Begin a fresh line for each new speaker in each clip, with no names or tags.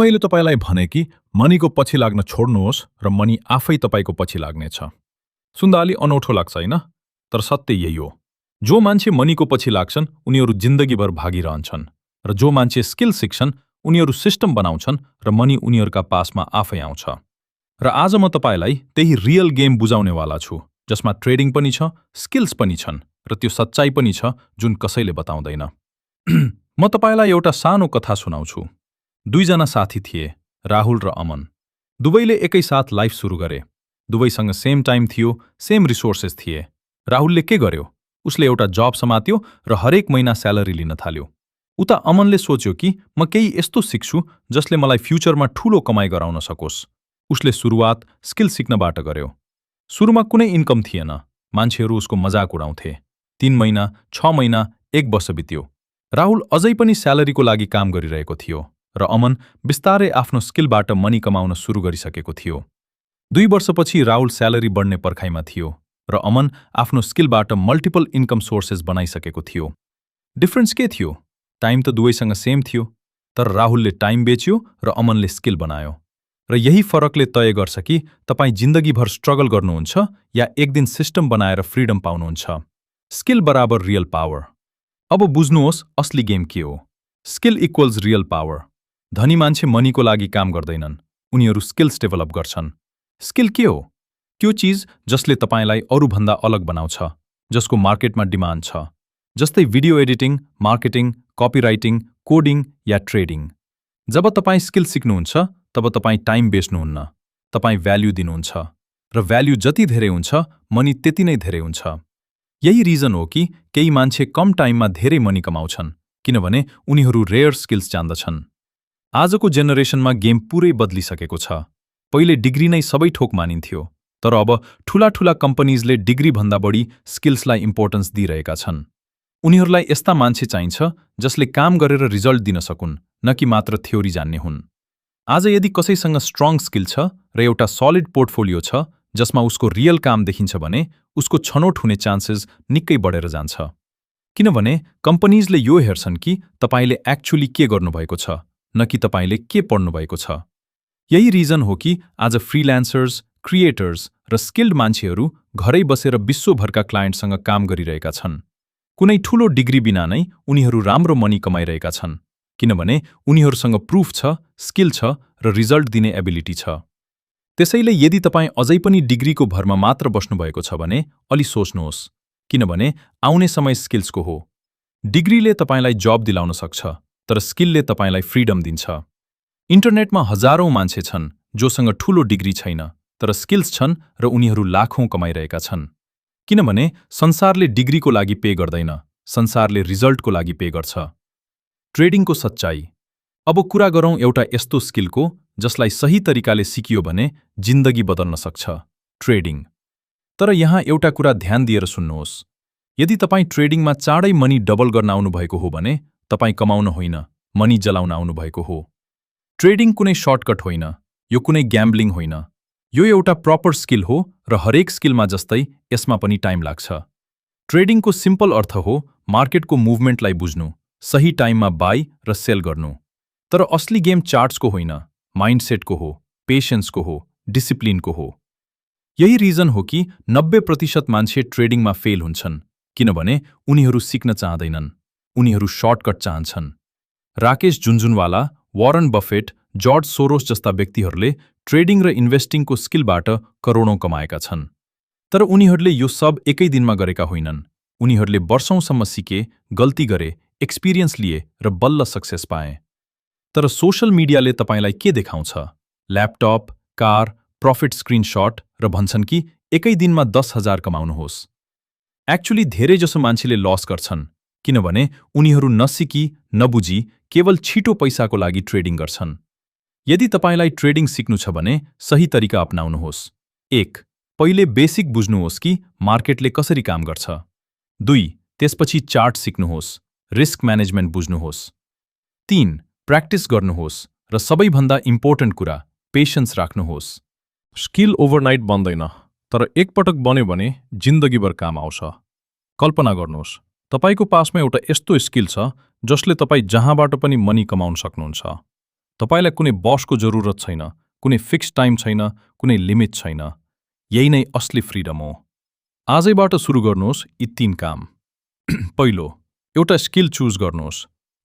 मैले तपाईलाई भने कि मनीको पछि लाग्न छोड्नुहोस् र मनी आफै तपाईको पछि लाग्नेछ। सुन्दा अलि अनौठो लाग्छ हैन? तर सत्य यही हो। जो मान्छे मनीको पछि लाग्छन् उनीहरू जिन्दगीभर भागिरहन्छन् र जो मान्छे स्किल सिक्छन् उनीहरू सिस्टम बनाउँछन् र मनी उनीहरूका पासमा आफै आउँछ। र आज म तपाईलाई त्यही रियल गेम बुझाउनेवाला छु जसमा ट्रेडिङ पनि छ, स्किल्स पनि छन् र त्यो सच्चाई पनि छ जुन कसैले बताउँदैन। म तपाईलाई एउटा सानो कथा सुनाउँछु। दुईजना साथी थिए, राहुल र अमन। दुवैले एकैसाथ लाइफ सुरु गरे। दुवैसँग सेम टाइम थियो, सेम रिसोर्सेस थिए। राहुलले के गर्यो? उसले एउटा जब समात्यो र हरेक महिना स्यालेरी लिन थाल्यो। उता अमनले सोच्यो कि म केही यस्तो सिक्छु जसले मलाई फ्युचरमा ठूलो कमाई गराउन सकोस्। उसले सुरुवात स्किल सिक्नबाट गर्यो। सुरुमा कुनै इन्कम थिएन। मान्छेहरू उसको मजाक उडाउँथे। 3 महिना, 6 महिना, 1 वर्ष बित्यो। राहुल अझै पनि स्यालेरीको लागि काम गरिरहेको थियो र अमन बिस्तारै आफ्नो स्किलबाट मनी कमाउन सुरु गरिसकेको थियो। 2 वर्षपछि राहुल स्यालेरी बढ्ने पर्खाइमा थियो र अमन आफ्नो स्किलबाट मल्टिपल इन्कम सोर्सेस बनाइसकेको थियो। डिफरेन्स के थियो? टाइम त दुवैसँग सेम थियो, तर राहुलले टाइम बेच्यो र अमनले स्किल बनायो। र यही फरकले तय गर्छ कि तपाईँ जिन्दगीभर स्ट्रगल गर्नुहुन्छ या एक दिन सिस्टम बनाएर फ्रिडम पाउनुहुन्छ। स्किल बराबर रियल पावर। अब बुझ्नुहोस् असली गेम के हो। Skill equals real power. धनी मान्छे मनीको लागि काम गर्दैनन्, उनीहरू स्किल्स डेभलप गर्छन्। स्किल के हो? त्यो चीज जसले तपाईलाई अरूभन्दा अलग बनाउँछ, जसको मार्केटमा डिमान्ड छ, जस्तै भिडियो एडिटिङ, मार्केटिङ, कपीराइटिङ, कोडिङ या ट्रेडिङ। जब तपाईँ स्किल सिक्नुहुन्छ, तब तपाईँ टाइम बेच्नुहुन्न, तपाईँ भ्याल्यू दिनुहुन्छ र भ्याल्यू जति धेरै हुन्छ, मनी त्यति नै धेरै हुन्छ। यही रिजन हो कि केही मान्छे कम टाइममा धेरै मनी कमाउँछन्, किनभने उनीहरू रेयर स्किल्स जान्दछन्। आजको जेनेरेसनमा गेम पुरै बदलिसकेको छ। पहिले डिग्री नै सबै ठोक मानिन्थ्यो, तर अब ठूला कम्पनीजले डिग्रीभन्दा बढी स्किल्सलाई इम्पोर्टेन्स दिइरहेका छन्। उनीहरूलाई यस्ता मान्छे चाहिन्छ जसले काम गरेर रिजल्ट दिन सकुन्, न कि मात्र थ्योरी जान्ने हुन्। आज यदि कसैसँग स्ट्रङ स्किल छ र एउटा सलिड पोर्टफोलियो छ जसमा उसको रियल काम देखिन्छ भने उसको छनौट हुने चान्सेस निकै बढेर जान्छ। किनभने कम्पनीजले यो हेर्छन् कि तपाईले एक्चुअली के गर्नुभएको छ, न कि तपाईले के पढ्नुभएको छ। यही रिजन हो कि आज फ्रीलान्सर्स, क्रिएटर्स र स्किल्ड मान्छेहरू घरै बसेर विश्वभरका क्लायन्टसँग काम गरिरहेका छन्। कुनै ठूलो डिग्री बिना नै उनीहरू राम्रो मनी कमाइरहेका छन्, किनभने उनीहरूसँग प्रुफ छ, स्किल छ र रिजल्ट दिने एबिलिटी छ। त्यसैले यदि तपाईँ अझै पनि डिग्रीको भरमा मात्र बस्नुभएको छ भने अलि सोच्नुहोस्, किनभने आउने समय स्किल्सको हो। डिग्रीले तपाईलाई जब दिलाउन सक्छ, तर स्किलले तपाईलाई फ्रिडम दिन्छ। इन्टरनेटमा हजारौं मान्छे छन् जोसँग ठूलो डिग्री छैन, तर स्किल्स छन् र उनीहरू लाखौं कमाइरहेका छन्। किनभने संसारले डिग्रीको लागि पे गर्दैन, संसारले रिजल्टको लागि पे गर्छ। ट्रेडिङको सच्चाई। अब कुरा गरौँ एउटा यस्तो स्किलको जसलाई सही तरिकाले सिकियो भने जिन्दगी बदल्न सक्छ, ट्रेडिङ। तर यहाँ एउटा कुरा ध्यान दिएर सुन्नुहोस्। यदि तपाईँ ट्रेडिङमा चाँडै मनी डबल गर्न आउनुभएको हो भने तपाईँ कमाउन होइन, मनी जलाउन आउनुभएको हो। ट्रेडिङ कुनै सर्टकट होइन, यो कुनै ग्याम्बलिङ होइन। यो एउटा प्रपर स्किल हो र हरेक स्किलमा जस्तै यसमा पनि टाइम लाग्छ। ट्रेडिङको सिम्पल अर्थ हो मार्केटको मुभमेन्टलाई बुझ्नु, सही टाइममा बाई र सेल गर्नु। तर असली गेम चार्ट्सको होइन, माइन्डसेटको हो, पेशेन्सको हो, डिसिप्लिनको हो। यही रिजन हो कि 90% मान्छे ट्रेडिङमा फेल हुन्छन्, किनभने उनीहरू सिक्न चाहँदैनन्, उनीहरू सर्टकट चाहन्छन्। Rakesh Jhunjhunwala, Warren Buffett, George Soros जस्ता व्यक्तिहरूले ट्रेडिङ र इन्भेस्टिङको स्किलबाट करोडौं कमाएका छन्। तर उनीहरूले यो सब एकै दिनमा गरेका होइनन्। उनीहरूले वर्षौंसम्म सिके, गल्ती गरे, एक्सपिरियन्स लिए र बल्ल सक्सेस पाए। तर सोशल मिडियाले तपाईलाई के देखाउँछ? ल्यापटप, कार, प्रॉफिट स्क्रिनशट र भन्छन् कि एकै दिनमा 10,000 कमाउनुहोस्। एक्चुअली धेरैजसो मान्छेले लस गर्छन्, किनभने उनीहरू नसिकी, नबुझी केवल छिटो पैसाको लागि ट्रेडिङ गर्छन्। यदि तपाईलाई ट्रेडिङ सिक्नु छ भने सही तरिका अपनाउनुहोस्। 1. पहिले बेसिक बुझ्नुहोस् कि मार्केटले कसरी काम गर्छ। 2. त्यसपछि चार्ट सिक्नुहोस्, रिस्क म्यानेजमेन्ट बुझ्नुहोस्। 3. प्र्याक्टिस गर्नुहोस् र सबैभन्दा इम्पोर्टेन्ट कुरा, पेशेन्स राख्नुहोस्। स्किल ओभरनाइट बन्दैन, तर एकपटक बन्यो भने जिन्दगीभर काम आउँछ। कल्पना गर्नुहोस्, तपाईको पासमा एउटा यस्तो स्किल छ जसले तपाईँ जहाँबाट पनि मनी कमाउन सक्नुहुन्छ। तपाईलाई कुनै बसको जरुरत छैन, कुनै फिक्स टाइम छैन, कुनै लिमिट छैन। यही नै असली फ्रिडम हो। आजैबाट सुरु गर्नुहोस् यी 3 काम। पहिलो, एउटा स्किल चुज गर्नुहोस्।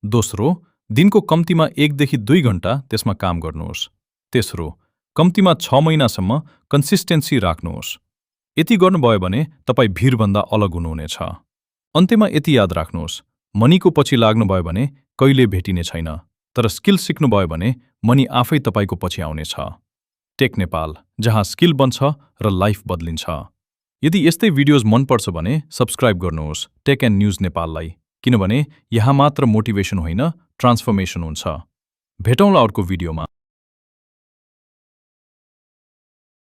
दोस्रो, दिनको कम्तीमा 1 देखि 2 घण्टा त्यसमा काम गर्नुहोस्। तेस्रो, कम्तीमा 6 महिनासम्म कन्सिस्टेन्सी राख्नुहोस्। यति गर्नुभयो भने तपाईँ भिडभन्दा अलग हुनुहुनेछ। अन्त्यमा यति याद राख्नुहोस्, मनीको पछि लाग्नुभयो भने कहिले भेटिने छैन, तर स्किल सिक्नुभयो भने मनी आफै तपाईको पछि आउनेछ। टेक नेपाल, जहाँ स्किल बन्छ र लाइफ बदलिन्छ। यदि यस्तै भिडियोज मनपर्छ भने सब्स्क्राइब गर्नुहोस् टेक एन्ड न्युज नेपाललाई, किनभने यहाँ मात्र मोटिभेसन होइन, ट्रान्सफर्मेसन हुन्छ। भेटौँला अर्को भिडियोमा।